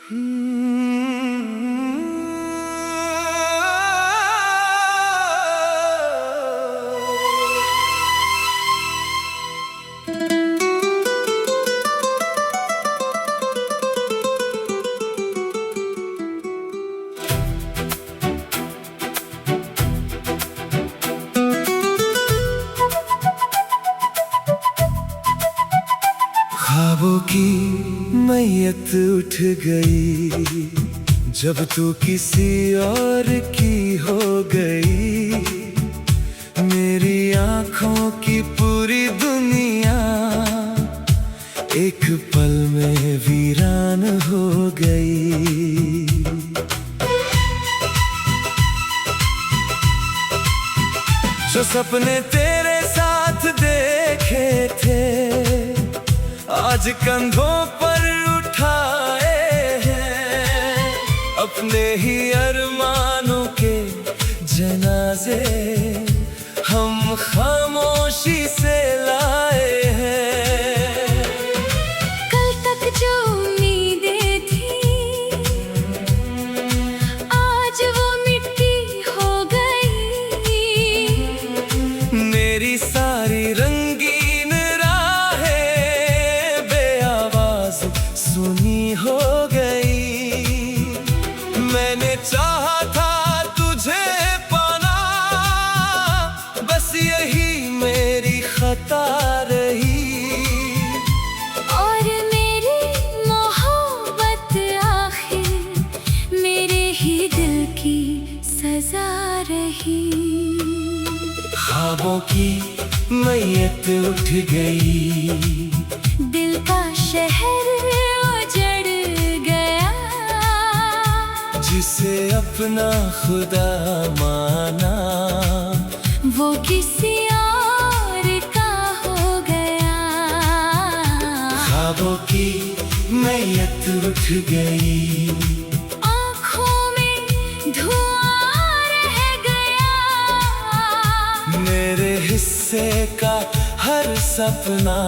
ख्वाबों की मैयत उठ गई जब तू किसी और की हो गई। मेरी आँखों की पूरी दुनिया एक पल में वीरान हो गई। जो सपने तेरे साथ देखे थे आज कंधों पर उठाए हैं। अपने ही अरमानों के जनाजे हम खामोशी से लाए हैं। कल तक जो उम्मीदें थी आज वो मिट्टी हो गई। मेरी सारी रंगीन राहें बेआवाज सुनी हो गई। मैंने चाहा था तुझे पाना बस यही मेरी खता रही। और मेरी मोहब्बत आखिर मेरे ही दिल की सजा रही। ख्वाबों की मैयत उठ गई दिल का शहर उजड़ गया। जिसे अपना खुदा माना वो किसी और का हो गया। ख्वाबों की मैयत उठ गई। आँखों में धुआं रह गया। मेरे हिस्से का हर सपना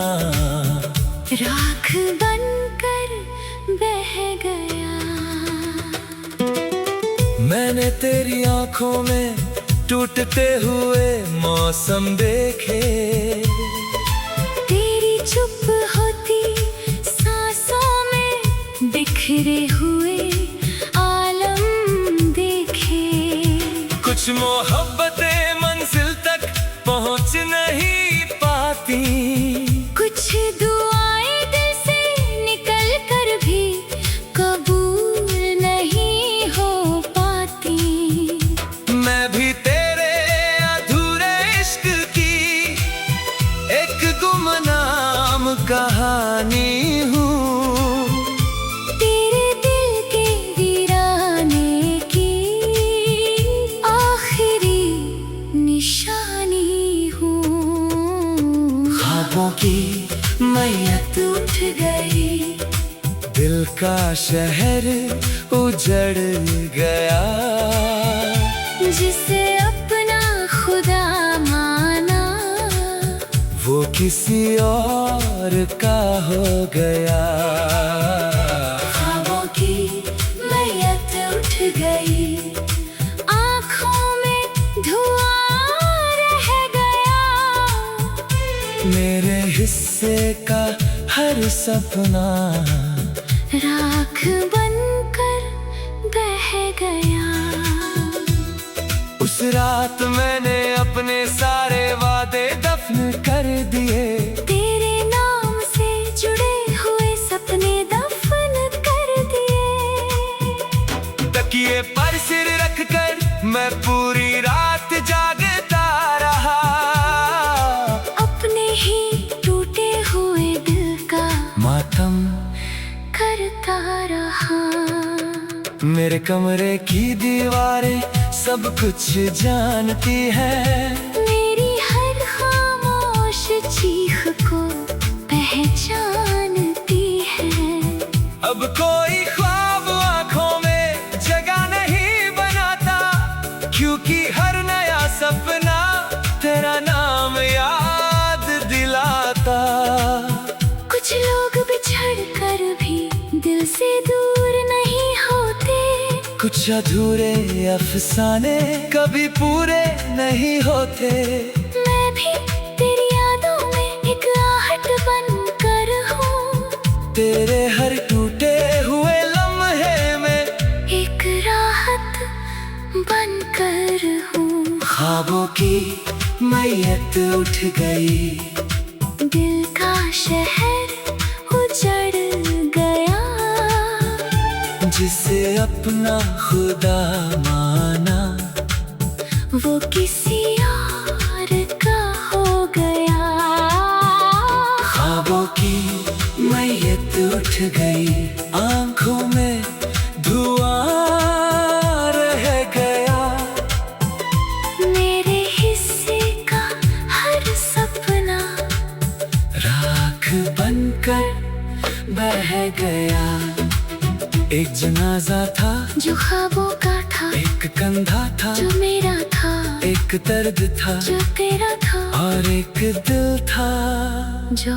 राख बनकर बह गया। मैंने तेरी आंखों में टूटते हुए मौसम देखे। तेरी चुप होती सांसों में बिखरे हुए आलम देखे। कुछ मोहब्बतें मंजिल तक पहुंच नहीं पाती। कुछ दुआएं दिल से निकल कर भी कबूल नहीं हो पाती। मैं भी तेरे अधूरे इश्क की एक गुमनाम कहानी हूँ। तेरे दिल के वीराने की आखिरी निशानी हूँ। ख्वाबों की मैयत उठ गई दिल का शहर उजड़ गया। जिसे अपना खुदा माना वो किसी और का हो गया। ख्वाबों की मैयत उठ गई। आँखों में धुआं रह गया। मेरे हिस्से का हर सपना राख बनकर बह गया। उस रात मैंने अपने सारे वादे दफन कर दिए। तेरे नाम से जुड़े हुए सपने दफन कर दिए। तकिए पर सिर रखकर मैं पूरी रात जागता रहा। अपने ही टूटे हुए दिल का मातम करता रहा। मेरे कमरे की दीवारें सब कुछ जानती है। मेरी हर खामोश चीख को पहचानती है। अब कोई ख्वाब आंखों में जगह नहीं बनाता। क्योंकि हर नया सपना तेरा नाम याद दिलाता। कुछ लोग बिछड़ कर भी दिल से दूर नहीं कुछ अधूरे अफसाने कभी पूरे नहीं होते। मैं भी तेरी यादों में एक आहट बन कर हूँ। तेरे हर टूटे हुए लम्हे में एक राहत बन कर हूँ। ख्वाबों की मैयत उठ गई, दिल का शहर उजड़ गया। जिसे अपना खुदा माना वो किसी और का हो गया। ख्वाबों की मैयत उठ गई, आंखों में धुआं रह गया। मेरे हिस्से का हर सपना राख बनकर बह गया। एक जनाजा था जो ख्वाबों का था, एक कंधा था जो मेरा था, एक दर्द था जो तेरा था, और एक दिल था जो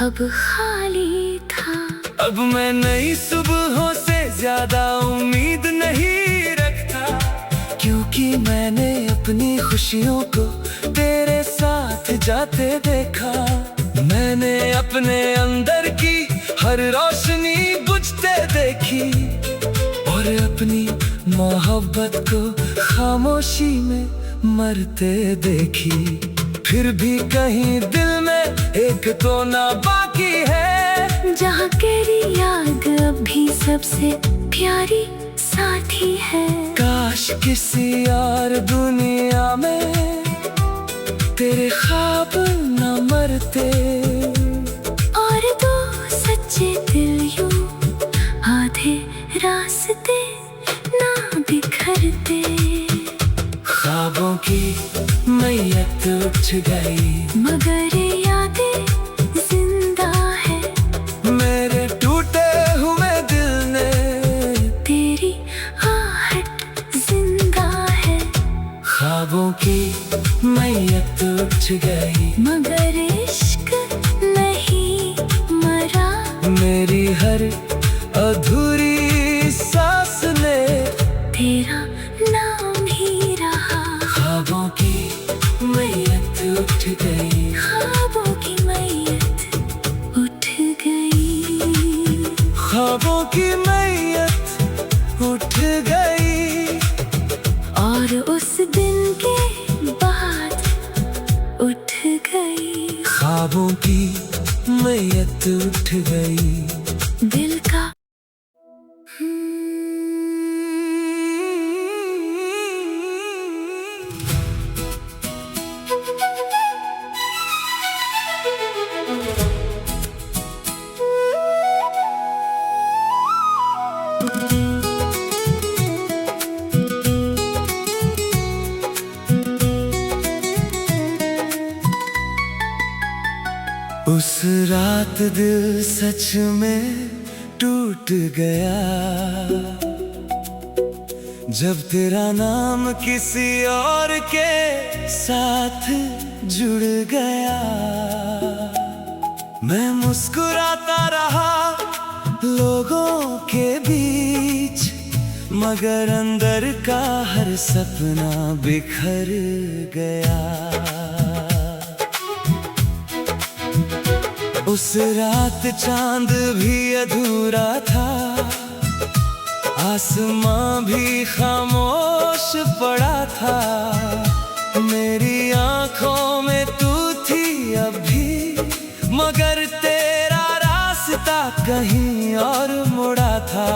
अब खाली था। अब मैं नई सुबहों से ज्यादा उम्मीद नहीं रखता, क्योंकि मैंने अपनी खुशियों को तेरे साथ जाते देखा। मैंने अपने अंदर की हर रोशनी बुझते देखी और अपनी मोहब्बत को खामोशी में मरते देखी। फिर भी कहीं दिल में एक कोना बाकी है, जहाँ तेरी याद अभी सबसे प्यारी साथी है। काश किसी और दुनिया में तेरे ख्वाब न मरते और दो सच्चे दिल यूं आधे रास्ते ना बिखरते। ख्वाबों की मैयत उठ गई, मगर यादें जिंदा है। मेरे टूटे हुए दिल ने तेरी आहट जिंदा है। ख्वाबों की मैयत उठ गई, मगर इश्क नहीं मरा। मेरी हर अधूरी सांस ने तेरा नाम ही रहा। ख्वाबों की मैयत उठ गई, ख्वाबों की मैयत उठ गई। ख्वाबों की मैयत उठ गई। और उस दिन के बाद उठ गई। ख्वाबों की मैयत उठ गई। दिल का उस रात दिल सच में टूट गया, जब तेरा नाम किसी और के साथ जुड़ गया। मैं मुस्कुराता रहा लोगों के बीच, मगर अंदर का हर सपना बिखर गया। उस रात चांद भी अधूरा था, आसमां भी खामोश पड़ा था। मेरी आंखों में तू थी अभी, मगर तेरा रास्ता कहीं और मुड़ा था।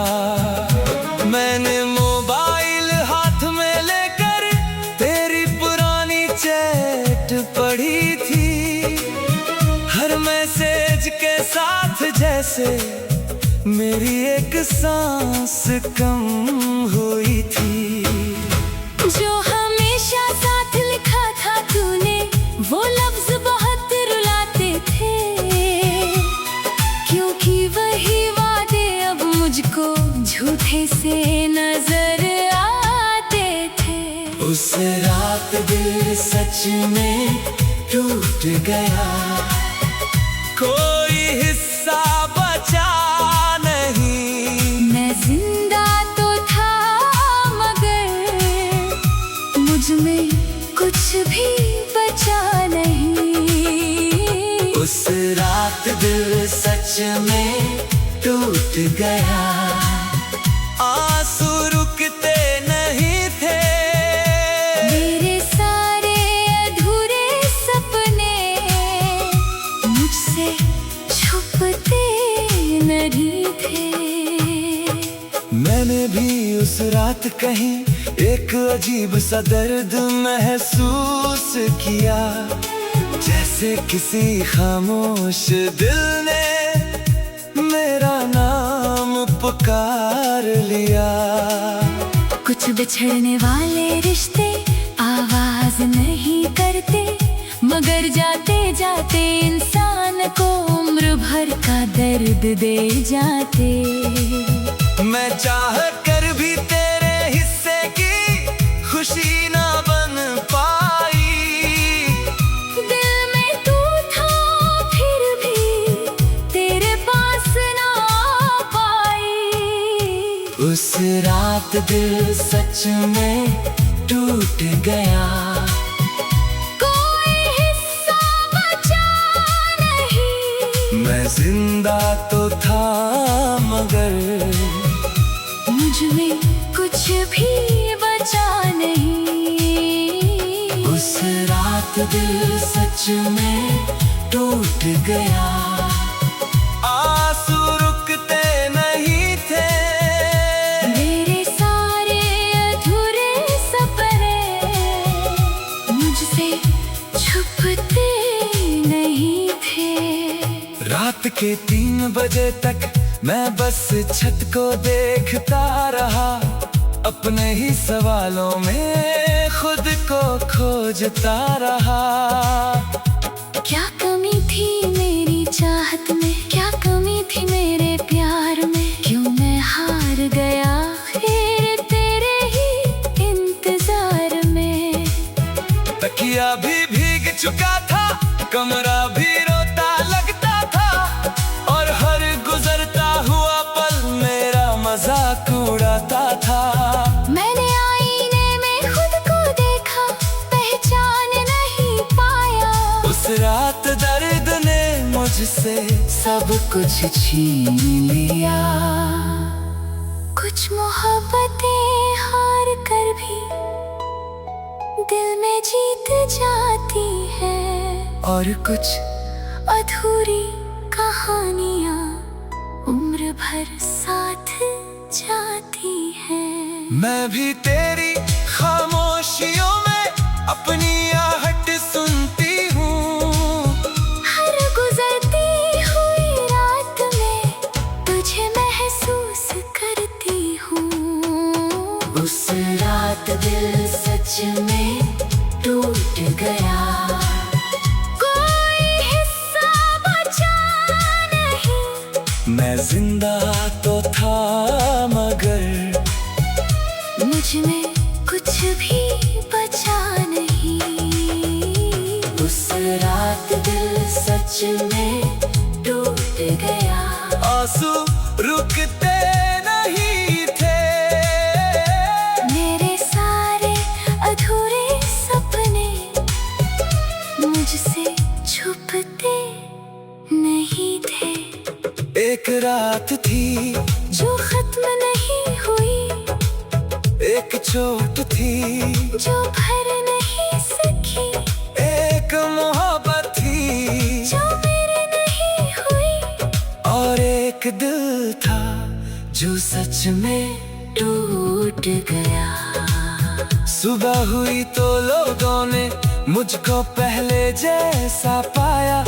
मैंने मोबाइल हाथ में लेकर तेरी पुरानी चैट पढ़ी थी, हर मैसेज के साथ जैसे मेरी एक सांस कम हुई थी। जो हमेशा साथ लिखा था तूने, वो लफ्ज बहुत रुलाते थे, क्योंकि वही वादे अब मुझको झूठे से नजर आते थे। उस रात दिल सच में टूट गया, कोई हिस्सा बचा नहीं। मैं जिंदा तो था गया। आंसू रुकते नहीं थे, मेरे सारे अधूरे सपने मुझसे छुपते नहीं थे। मैंने भी उस रात कहीं एक अजीब सा दर्द महसूस किया, जैसे किसी खामोश दिल ने मेरा नाम पुकार लिया। कुछ बिछड़ने वाले रिश्ते आवाज नहीं करते, मगर जाते जाते इंसान को उम्र भर का दर्द दे जाते। मैं चाह कर भी तेरे हिस्से की खुशी ना बन पाई, दिल में तू था फिर भी तेरे पास ना आ पाई। उस रात दिल सच में टूट गया, कोई हिस्सा बचा नहीं। मैं जिंदा तो था मगर मुझ में कुछ भी बचा नहीं। उस रात दिल सच में टूट गया। आंसू रुकते नहीं थे, मेरे सारे अधूरे सपने मुझसे छुपते नहीं थे। रात के 3 बजे तक मैं बस छत को देखता रहा, अपने ही सवालों में खुद को खोजता रहा। क्या कमी थी मेरी चाहत में, क्या कमी थी मेरे प्यार में, क्यों मैं हार गया फिर तेरे ही इंतजार में। तकिया भी भीग चुका था, कमरा भी रोता लगता था, और हर गुजरता हुआ पल मेरा मजाक उड़ाता था। मैंने आईने में खुद को देखा, पहचान नहीं पाया। उस रात दर्द ने मुझसे सब कुछ छीन लिया। कुछ मोहब्बतें हार कर भी दिल में जीत जाती है, और कुछ अधूरी कहानियां उम्र भर साथ जाती है। मैं भी तेरी खामोशियों में अपनी आहट सुनती हूँ, हर गुजरती हुई रात में तुझे महसूस करती हूँ। उस रात दिल सच में टूट गया, कोई हिस्सा बचा नहीं। मैं जिंदा तो था मगर मुझ में कुछ भी बचा नहीं। उस रात दिल सच में टूट गया। आंसू रुकते नहीं थे, मेरे सारे अधूरे सपने मुझसे छुपते नहीं थे। एक रात थी जो खत्म नहीं हुई, एक चोट थी जो भर नहीं सकी, एक मोहब्बत थी जो मेरे नहीं हुई, और एक दिल था जो सच में टूट गया। सुबह हुई तो लोगों ने मुझको पहले जैसा पाया,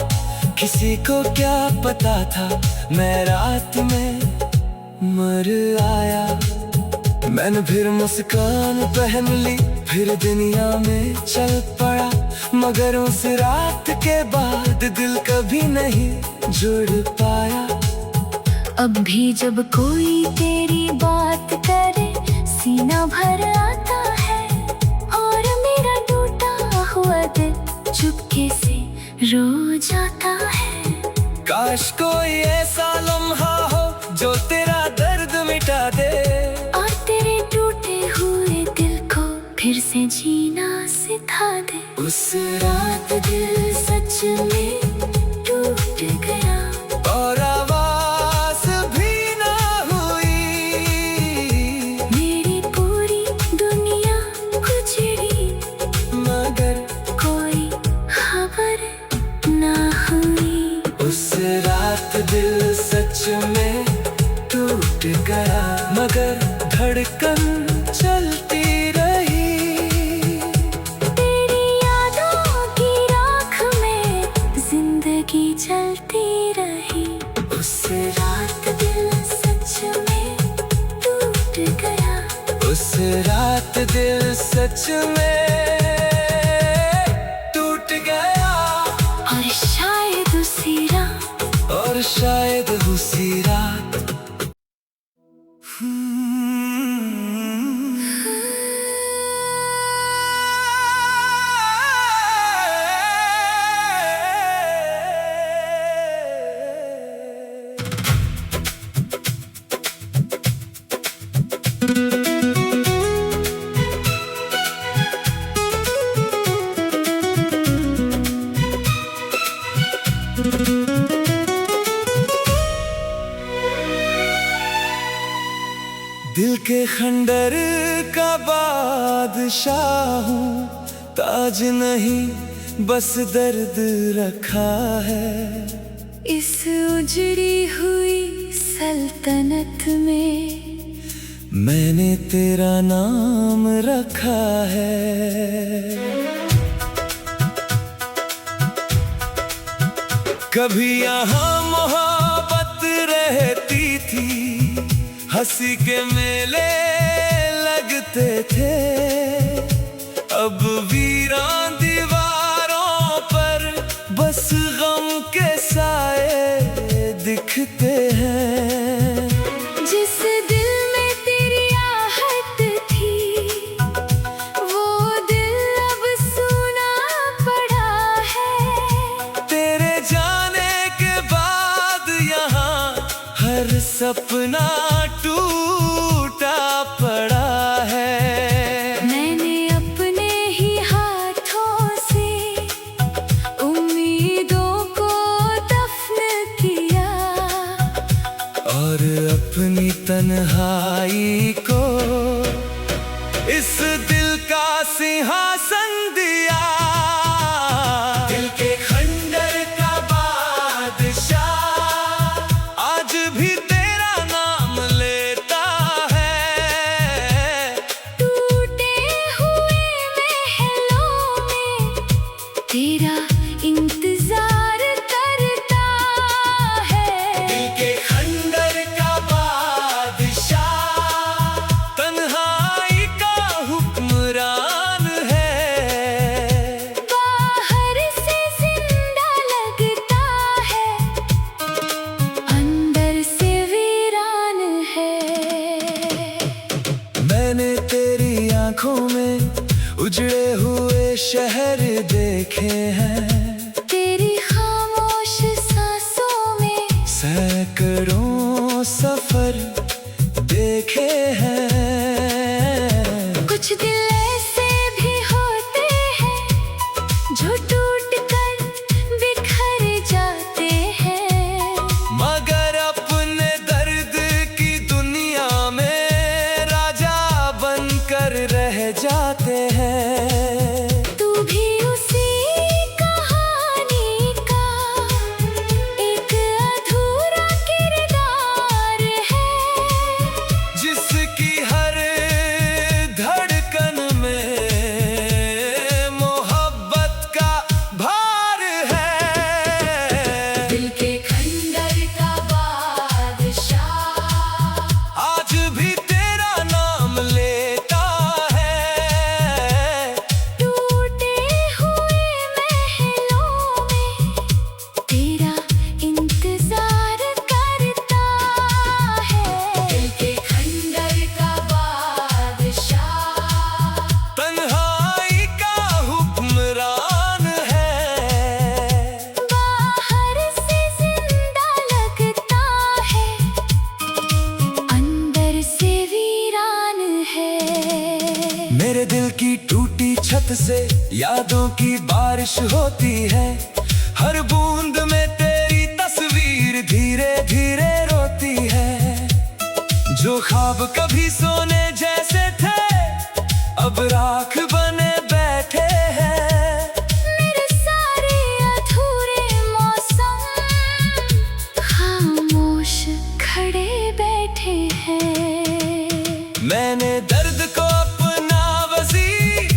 किसी को क्या पता था मैं रात में मर आया। मैंने फिर मुस्कान पहन ली, फिर दुनिया में चल पड़ा, मगर उस रात के बाद दिल कभी नहीं जुड़ पाया। अब भी जब कोई तेरी बात करे सीना भर आता है, और मेरा टूटा हुआ दिल चुपके से रो जाता है। काश कोई ऐसा लम्हा हो जो तेरा दर्द मिटा दे, और तेरे टूटे हुए दिल को फिर से जीना सिखा दे। उस रात दिल सच में टूट गया, और आवाज भी ना गया, मगर धड़कन चलती रही। तेरी यादों की राख में जिंदगी चलती रही। उस रात दिल सच में टूट गया, उस रात दिल सच में टूट गया। और शायद उसी रात, और शायद उसी रात दिल के खंडर का बादशाह हूँ, ताज नहीं बस दर्द रखा है। इस उजड़ी हुई सल्तनत में मैंने तेरा नाम रखा है। कभी यहाँ मोहब्बत रहती थी, हंसी के मेले लगते थे। अब वीरान दीवारों पर बस गम के साए दिखते हैं। जिस दिल में तेरी आहट थी, वो दिल अब सूना पड़ा है। तेरे जाने के बाद यहाँ हर सपना टूटा पड़ा है। मैंने अपने ही हाथों से उम्मीदों को दफन किया, और अपनी तन्हाई को इस दिल का सिंहासन दिया। दिल के खंडर का बादशाह आज भी तेरा नाम लेता है। टूटे हुए महलों में तेरा इंतजार करता है। दिल के खंडर का बादशाह तन्हाई का हुक्मरान है। बाहर से जिंदा लगता है, अंदर से वीरान है। मैंने तेरी आंखों में उजड़े हुए शहर देखे हैं। तेरी खामोश सांसों में सैकड़ों सफर देखे हैं। कुछ दिल ऐसे भी होते हैं जो टूट कर बिखर जाते हैं। मगर अपने दर्द की दुनिया में राजा बनकर रह जाते हैं। तू भी उसी कहानी का एक अधूरा किरदार है, जिसकी हर धड़कन में मोहब्बत का भार है। दिल के खंडर का बादशाह आज भी तेरा नाम लेता है। टूटे हुए महलों में तेरा इंतजार करता है। दिल के खंडर का बादशाह तन्हाई का हुक्मरान है। बाहर से जिंदा लगता है, अंदर से वीरान है। मेरे दिल की टूटी छत से यादों की बारिश होती है। हर बूंद में तेरी तस्वीर धीरे धीरे रोती है। जो ख्वाब कभी सोने जैसे थे अब राख बने बैठे हैं। मेरे सारे अधूरे मौसम खामोश खड़े बैठे हैं। मैंने दर्द को अपना वजीर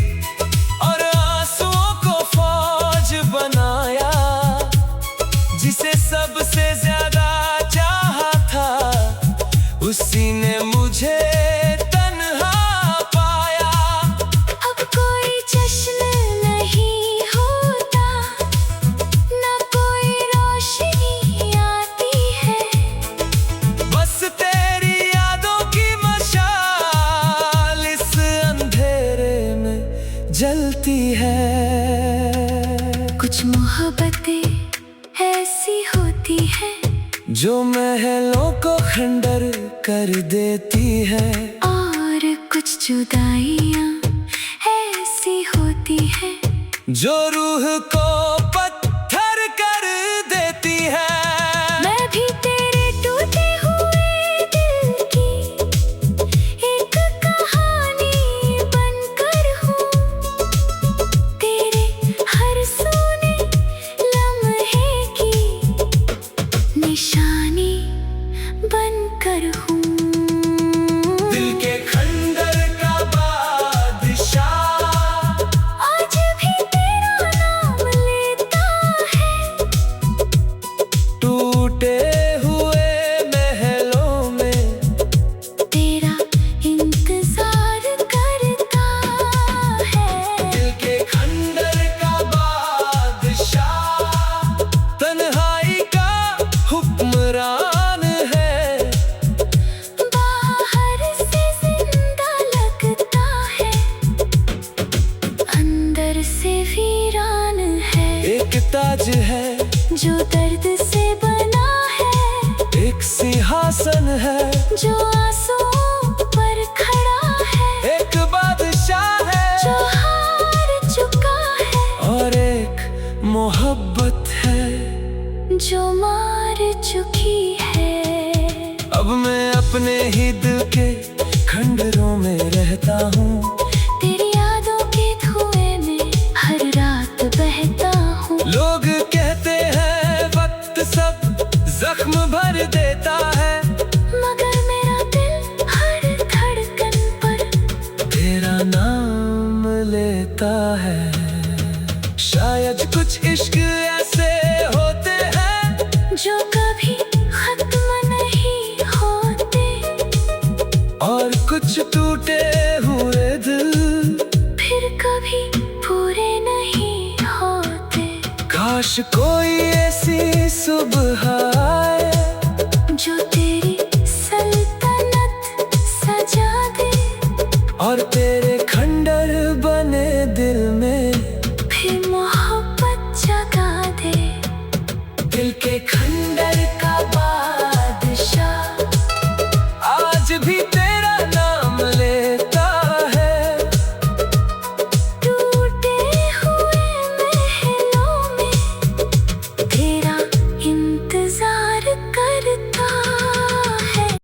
और आंसुओं को फौज बनाया। जिसे सबसे ज्यादा चाहा था उसी ने मुझे तन्हा पाया। अब कोई जश्न नहीं होता, ना कोई रोशनी आती है। बस तेरी यादों की मशाल इस अंधेरे में जलती है। कुछ मोहब्बतें ऐसी होती हैं जो महलों को खंडर कर देती है। और कुछ जुदाइयां ऐसी होती हैं जो रूह को पत्थर कर देती है। मैं भी तेरे टूटे हुए दिल की एक कहानी बनकर हूँ। तेरे हर सोने लम्हे की निशानी बनकर हूँ। दिल के खंडर का बादशाह आज भी तेरा नाम लेता है। टूटे हुए महलों में तेरा इंतजार करता है। दिल के खंडर का बादशाह तन्हाई का हुक्मरान है। बाहर से जिंदा लगता है, अंदर से वीरान है। एक ताज है जो दर्द से बना है, एक सिंहासन है जो आंसुओं पर खड़ा है। एक बादशाह है जो हार चुका है, और एक मोहब्बत है जो मार चुकी है। अब मैं अपने ही दिल के खंडरों में रहता हूँ। तेरी यादों के धुएं में हर रात बहता हूँ। लोग कहते हैं वक्त सब जख्म भर देता है, मगर मेरा दिल हर धड़कन पर तेरा नाम लेता है। शायद कुछ इश्क ऐसे होते हैं जो कभी खत्म नहीं होते, और कुछ टूटे हुए दिल फिर कभी पूरे नहीं होते। काश कोई ऐसी सुबह